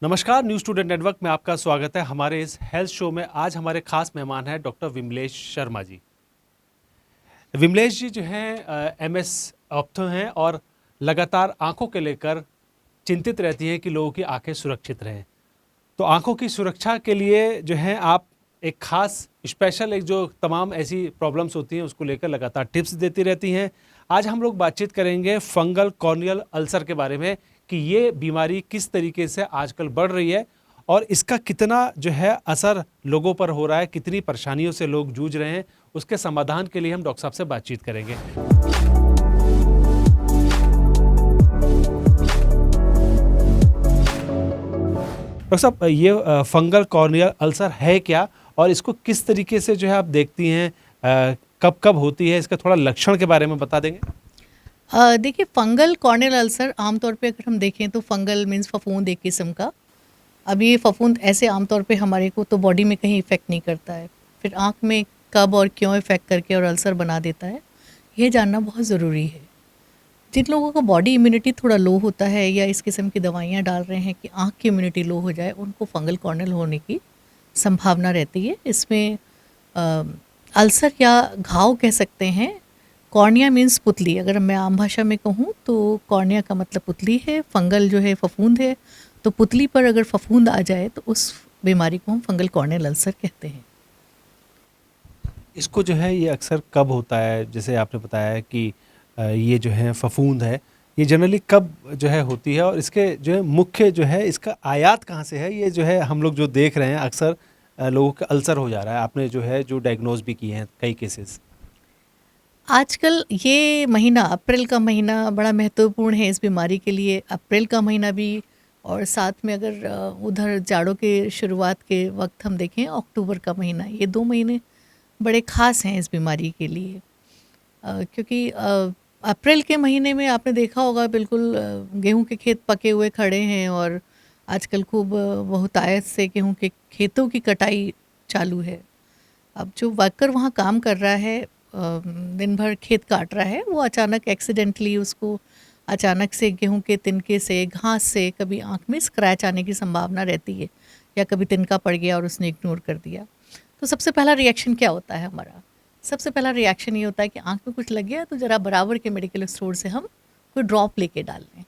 नमस्कार, news student network में आपका स्वागत है। हमारे इस हेल्थ शो में आज हमारे खास मेहमान हैं डॉक्टर विमलेश शर्मा जी। विमलेश जी जो हैं एमएस ऑप्थो हैं और लगातार आंखों के लेकर चिंतित रहती हैं कि लोगों की आंखें सुरक्षित रहें। तो आंखों की सुरक्षा के लिए जो है आप एक खास स्पेशल एक जो तमाम ऐसी प्रॉब्लम्स होती हैं उसको लेकर लगातार टिप्स देती रहती हैं। आज हम लोग बातचीत करेंगे फंगल कॉर्नियल अल्सर के बारे में कि ये बीमारी किस तरीके से आजकल बढ़ रही है और इसका कितना जो है असर लोगों पर हो रहा है, कितनी परेशानियों से लोग जूझ रहे हैं, उसके समाधान के लिए हम डॉक्टर साहब से बातचीत करेंगे। डॉक्टर साहब ये फंगल कॉर्नियल अल्सर है क्या और इसको किस तरीके से जो है आप देखती हैं, कब कब होती है, इसका थोड़ा लक्षण के बारे में बता देंगे? देखिए फंगल कॉर्नियल अल्सर आमतौर पे अगर हम देखें तो फंगल मीन्स फफूंद एक किस्म का। अब ये फफूंद ऐसे आमतौर पे हमारे को तो बॉडी में कहीं इफ़ेक्ट नहीं करता है, फिर आँख में कब और क्यों इफ़ेक्ट करके और अल्सर बना देता है, ये जानना बहुत ज़रूरी है। जिन लोगों का बॉडी इम्यूनिटी थोड़ा लो होता है या इस किस्म की दवाइयाँ डाल रहे हैं कि आँख की इम्यूनिटी लो हो जाए, उनको फंगल कॉर्नियल होने की संभावना रहती है। इसमें अल्सर या घाव कह सकते हैं। कॉर्निया मीन्स पुतली, अगर मैं आम भाषा में कहूँ तो कॉर्निया का मतलब पुतली है, फंगल जो है फफूंद है, तो पुतली पर अगर फफूंद आ जाए तो उस बीमारी को हम फंगल कॉर्नियल अल्सर कहते हैं। इसको जो है ये अक्सर कब होता है? जैसे आपने बताया कि ये जो है फफूंद है, ये जनरली कब जो है होती है और इसके जो है मुख्य जो है इसका आयात कहाँ से है? ये जो है हम लोग जो देख रहे हैं अक्सर लोगों का अल्सर हो जा रहा है। आपने जो है जो डायग्नोज भी किए हैं कई केसेस। आजकल ये महीना, अप्रैल का महीना बड़ा महत्वपूर्ण है इस बीमारी के लिए। अप्रैल का महीना भी और साथ में अगर उधर जाड़ों के शुरुआत के वक्त हम देखें अक्टूबर का महीना, ये 2 महीने बड़े ख़ास हैं इस बीमारी के लिए। क्योंकि अप्रैल के महीने में आपने देखा होगा बिल्कुल गेहूं के खेत पके हुए खड़े हैं और आजकल खूब बहुतायत से गेहूं के खेतों की कटाई चालू है। अब जो वर्कर वहाँ काम कर रहा है, दिन भर खेत काट रहा है, वो अचानक एक्सीडेंटली उसको अचानक से गेहूं के तिनके से, घास से कभी आँख में स्क्रैच आने की संभावना रहती है, या कभी तिनका पड़ गया और उसने इग्नोर कर दिया। तो सबसे पहला रिएक्शन क्या होता है हमारा? सबसे पहला रिएक्शन ये होता है कि आँख में कुछ लग गया तो ज़रा बराबर के मेडिकल स्टोर से हम कोई ड्रॉप लेके डाल लें।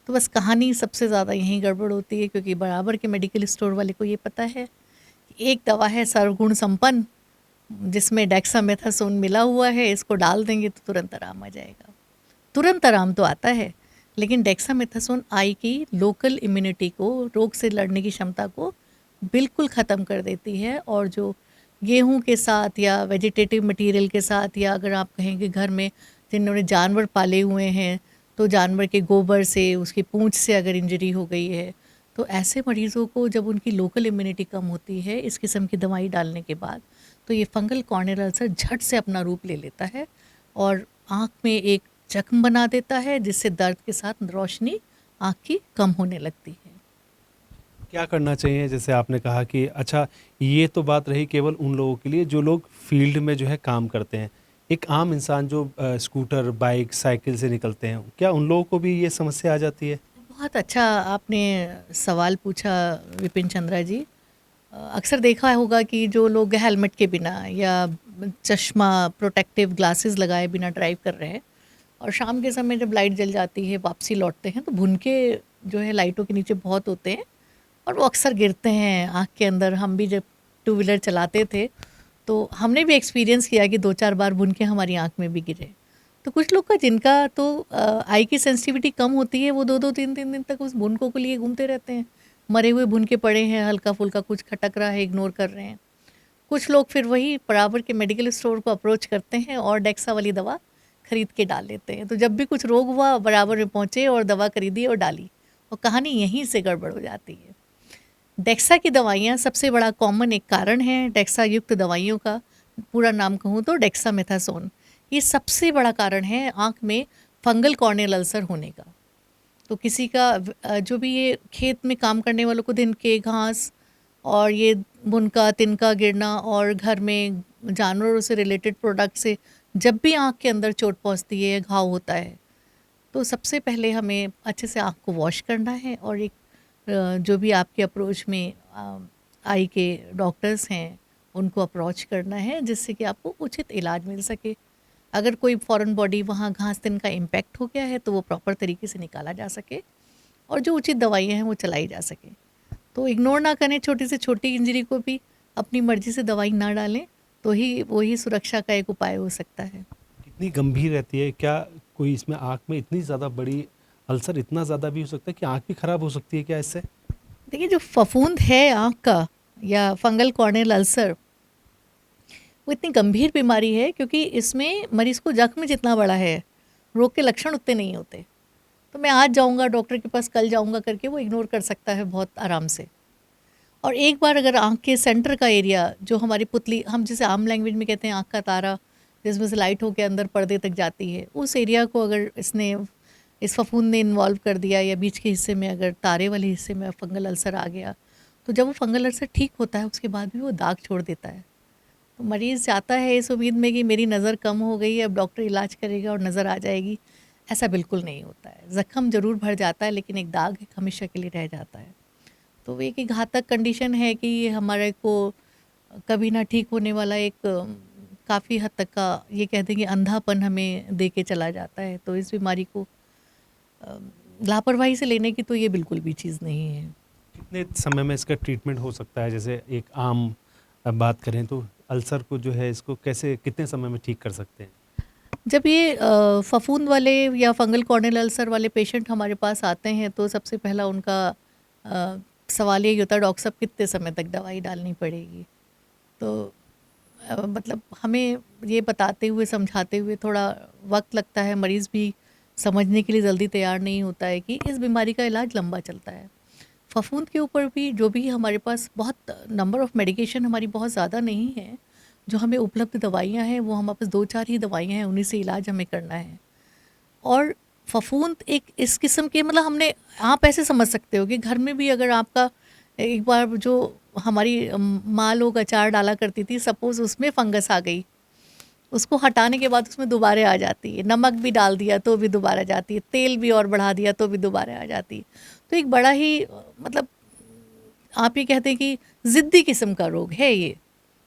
तो बस कहानी सबसे ज़्यादा यहीं गड़बड़ होती है, क्योंकि बराबर के मेडिकल स्टोर वाले को ये पता है कि एक दवा है सर्वगुण संपन्न, जिसमें डेक्सामेथासोन मिला हुआ है, इसको डाल देंगे तो तुरंत आराम आ जाएगा। तुरंत आराम तो आता है, लेकिन डेक्सामेथासोन आई की लोकल इम्यूनिटी को, रोग से लड़ने की क्षमता को बिल्कुल ख़त्म कर देती है। और जो गेहूं के साथ या वेजिटेटिव मटेरियल के साथ, या अगर आप कहें कि घर में जिन्होंने जानवर पाले हुए हैं तो जानवर के गोबर से, उसकी पूंछ से अगर इंजरी हो गई है, तो ऐसे मरीज़ों को जब उनकी लोकल इम्यूनिटी कम होती है इस किस्म की दवाई डालने के बाद, तो ये फंगल कॉर्नियल अल्सर झट से अपना रूप ले लेता है और आँख में एक जख्म बना देता है, जिससे दर्द के साथ रोशनी आँख की कम होने लगती है। क्या करना चाहिए? जैसे आपने कहा कि अच्छा, ये तो बात रही केवल उन लोगों के लिए जो लोग फील्ड में जो है काम करते हैं। एक आम इंसान जो स्कूटर, बाइक, साइकिल से निकलते हैं, क्या उन लोगों को भी ये समस्या आ जाती है? बहुत अच्छा आपने सवाल पूछा विपिन चंद्रा जी। अक्सर देखा होगा कि जो लोग हेलमेट के बिना या चश्मा, प्रोटेक्टिव ग्लासेस लगाए बिना ड्राइव कर रहे हैं और शाम के समय जब लाइट जल जाती है वापसी लौटते हैं, तो भुनके जो है लाइटों के नीचे बहुत होते हैं और वो अक्सर गिरते हैं आँख के अंदर। हम भी जब टू व्हीलर चलाते थे तो हमने भी एक्सपीरियंस किया कि 2-4 बार भुनके हमारी आँख में भी गिरे। तो कुछ लोग का जिनका तो आई की सेंसिटिविटी कम होती है, वो 2-2 3-3 दिन तक उस भुनकों को लिए घूमते रहते हैं। मरे हुए भुनके पड़े हैं, हल्का-फुल्का कुछ खटक रहा है, इग्नोर कर रहे हैं। कुछ लोग फिर वही बराबर के मेडिकल स्टोर को अप्रोच करते हैं और डेक्सा वाली दवा खरीद के डाल लेते हैं। तो जब भी कुछ रोग हुआ, बराबर में पहुँचे और दवा खरीदी और डाली, और कहानी यहीं से गड़बड़ हो जाती है। डेक्सा की दवाइयाँ सबसे बड़ा कॉमन एक कारण है डेक्सा युक्त दवाइयों का, पूरा नाम कहूँ तो डेक्सामेथासोन। ये सबसे बड़ा कारण है आँख में फंगल कॉर्नियल अल्सर होने का। तो किसी का जो भी ये खेत में काम करने वालों को दिन के घास और ये भुनका तिनका गिरना, और घर में जानवरों से रिलेटेड प्रोडक्ट से जब भी आँख के अंदर चोट पहुँचती है, घाव होता है, तो सबसे पहले हमें अच्छे से आँख को वॉश करना है और एक जो भी आपके अप्रोच में आई के डॉक्टर्स हैं उनको अप्रोच करना है, जिससे कि आपको उचित इलाज मिल सके। अगर कोई फॉरेन बॉडी वहाँ घास तिन का इम्पैक्ट हो गया है तो वो प्रॉपर तरीके से निकाला जा सके और जो उचित दवाइयाँ हैं वो चलाई जा सके। तो इग्नोर ना करें, छोटी से छोटी इंजरी को भी अपनी मर्जी से दवाई ना डालें, तो ही वही सुरक्षा का एक उपाय हो सकता है। कितनी गंभीर रहती है? क्या कोई इसमें आँख में इतनी ज़्यादा बड़ी अल्सर इतना ज़्यादा भी हो सकता है कि आँख भी खराब हो सकती है क्या इससे? देखिए, जो फफूंद है आँख का या फंगल कॉर्नियल अल्सर, वो इतनी गंभीर बीमारी है क्योंकि इसमें मरीज को जख्म जितना बड़ा है, रोग के लक्षण उतने नहीं होते। तो मैं आज जाऊंगा डॉक्टर के पास, कल जाऊंगा करके वो इग्नोर कर सकता है बहुत आराम से। और एक बार अगर आँख के सेंटर का एरिया, जो हमारी पुतली, हम जिसे आम लैंग्वेज में कहते हैं आँख का तारा, जिसमें से लाइट होकर अंदर पर्दे तक जाती है, उस एरिया को अगर इस फफूंद ने इन्वॉल्व कर दिया या बीच के हिस्से में अगर तारे वाले हिस्से में फंगल अल्सर आ गया, तो जब वो फंगल अल्सर ठीक होता है उसके बाद भी वो दाग छोड़ देता है। तो मरीज़ जाता है इस उम्मीद में कि मेरी नज़र कम हो गई है, अब डॉक्टर इलाज करेगा और नज़र आ जाएगी। ऐसा बिल्कुल नहीं होता है। ज़ख्म ज़रूर भर जाता है लेकिन एक दाग हमेशा के लिए रह जाता है। तो एक घातक कंडीशन है कि ये हमारे को कभी ना ठीक होने वाला एक काफ़ी हद तक का ये कह दें कि अंधापन हमें दे के चला जाता है। तो इस बीमारी को लापरवाही से लेने की तो ये बिल्कुल भी चीज़ नहीं है। कितने समय में इसका ट्रीटमेंट हो सकता है? जैसे एक आम बात करें तो अल्सर को जो है इसको कैसे कितने समय में ठीक कर सकते हैं? जब ये फफूंद वाले या फंगल कॉर्नियल अल्सर वाले पेशेंट हमारे पास आते हैं तो सबसे पहला उनका सवाल यही होता है, डॉक्टर साहब कितने समय तक दवाई डालनी पड़ेगी? तो मतलब हमें ये बताते हुए समझाते हुए थोड़ा वक्त लगता है, मरीज़ भी समझने के लिए जल्दी तैयार नहीं होता है कि इस बीमारी का इलाज लंबा चलता है। फफूंद के ऊपर भी जो भी हमारे पास बहुत नंबर ऑफ़ मेडिकेशन हमारी बहुत ज़्यादा नहीं है, जो हमें उपलब्ध दवाइयाँ हैं वो हमारे पास 2-4 ही दवाइयाँ हैं, उन्हीं से इलाज हमें करना है। और फफूंद एक इस किस्म के, मतलब हमने, आप ऐसे समझ सकते हो कि घर में भी अगर आपका एक बार जो हमारी माँ लोग अचार डाला करती थी, सपोज़ उसमें फंगस आ गई, उसको हटाने के बाद उसमें दोबारा आ जाती है, नमक भी डाल दिया तो भी दोबारा जाती है, तेल भी और बढ़ा दिया तो भी दोबारा आ जाती है। तो एक बड़ा ही मतलब आप ये कहते हैं कि ज़िद्दी किस्म का रोग है ये।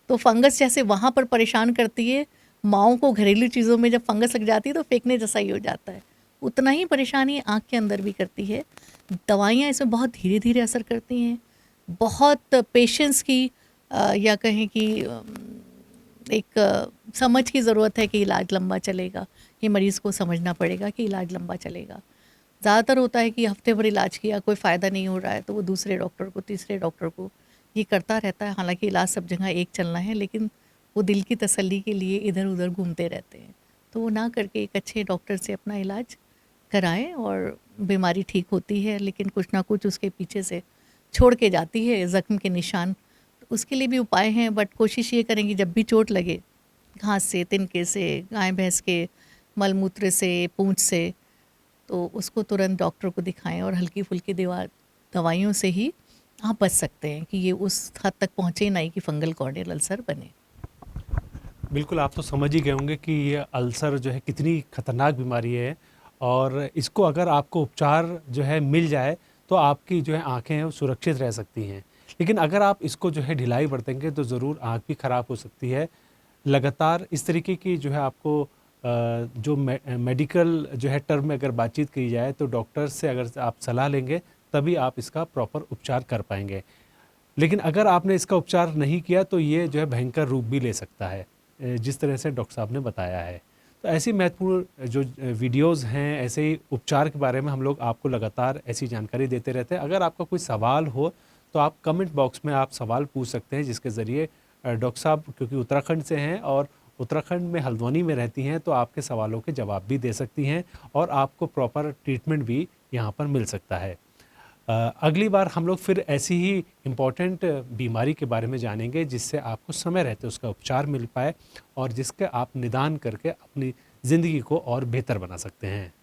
तो फंगस जैसे वहाँ पर परेशान करती है, माँओं को घरेलू चीज़ों में जब फंगस लग जाती है तो फेंकने जैसा ही हो जाता है, उतना ही परेशानी आँख के अंदर भी करती है। दवाइयाँ इसमें बहुत धीरे धीरे असर करती हैं, बहुत पेशेंस की या कहें कि एक समझ की ज़रूरत है कि इलाज लंबा चलेगा। ये मरीज़ को समझना पड़ेगा कि इलाज लंबा चलेगा। ज़्यादातर होता है कि हफ्ते भर इलाज किया, कोई फ़ायदा नहीं हो रहा है तो वो दूसरे डॉक्टर को, तीसरे डॉक्टर को ये करता रहता है। हालांकि इलाज सब जगह एक चलना है, लेकिन वो दिल की तसल्ली के लिए इधर उधर घूमते रहते हैं। तो वो ना करके एक अच्छे डॉक्टर से अपना इलाज कराएं और बीमारी ठीक होती है, लेकिन कुछ ना कुछ उसके पीछे से छोड़ के जाती है ज़ख्म के निशान। तो उसके लिए भी उपाय हैं, बट कोशिश ये करें कि जब भी चोट लगे, घास से, तिनके से, गाय भैंस के मलमूत्र से, पूँछ से, तो उसको तुरंत डॉक्टर को दिखाएं और हल्की फुल्की दवाइयों से ही आप बच सकते हैं कि ये उस हद तक पहुँचे नहीं कि फंगल कॉर्नियल अल्सर बने। बिल्कुल, आप तो समझ ही गए होंगे कि ये अल्सर जो है कितनी खतरनाक बीमारी है और इसको अगर आपको उपचार जो है मिल जाए तो आपकी जो है आँखें हैं वो सुरक्षित रह सकती हैं। लेकिन अगर आप इसको जो है ढिलाई बरतेंगे तो ज़रूर आँख भी ख़राब हो सकती है। लगातार इस तरीके की जो है आपको जो मेडिकल जो है टर्म में अगर बातचीत की जाए तो डॉक्टर से अगर आप सलाह लेंगे तभी आप इसका प्रॉपर उपचार कर पाएंगे। लेकिन अगर आपने इसका उपचार नहीं किया तो ये जो है भयंकर रूप भी ले सकता है, जिस तरह से डॉक्टर साहब ने बताया है। तो ऐसी महत्वपूर्ण जो वीडियोज़ हैं, ऐसे ही उपचार के बारे में हम लोग आपको लगातार ऐसी जानकारी देते रहते हैं। अगर आपका कोई सवाल हो तो आप कमेंट बॉक्स में आप सवाल पूछ सकते हैं, जिसके ज़रिए डॉक्टर साहब क्योंकि उत्तराखंड से हैं और उत्तराखंड में हल्द्वानी में रहती हैं तो आपके सवालों के जवाब भी दे सकती हैं और आपको प्रॉपर ट्रीटमेंट भी यहाँ पर मिल सकता है। अगली बार हम लोग फिर ऐसी ही इम्पॉर्टेंट बीमारी के बारे में जानेंगे जिससे आपको समय रहते उसका उपचार मिल पाए और जिसके आप निदान करके अपनी ज़िंदगी को और बेहतर बना सकते हैं।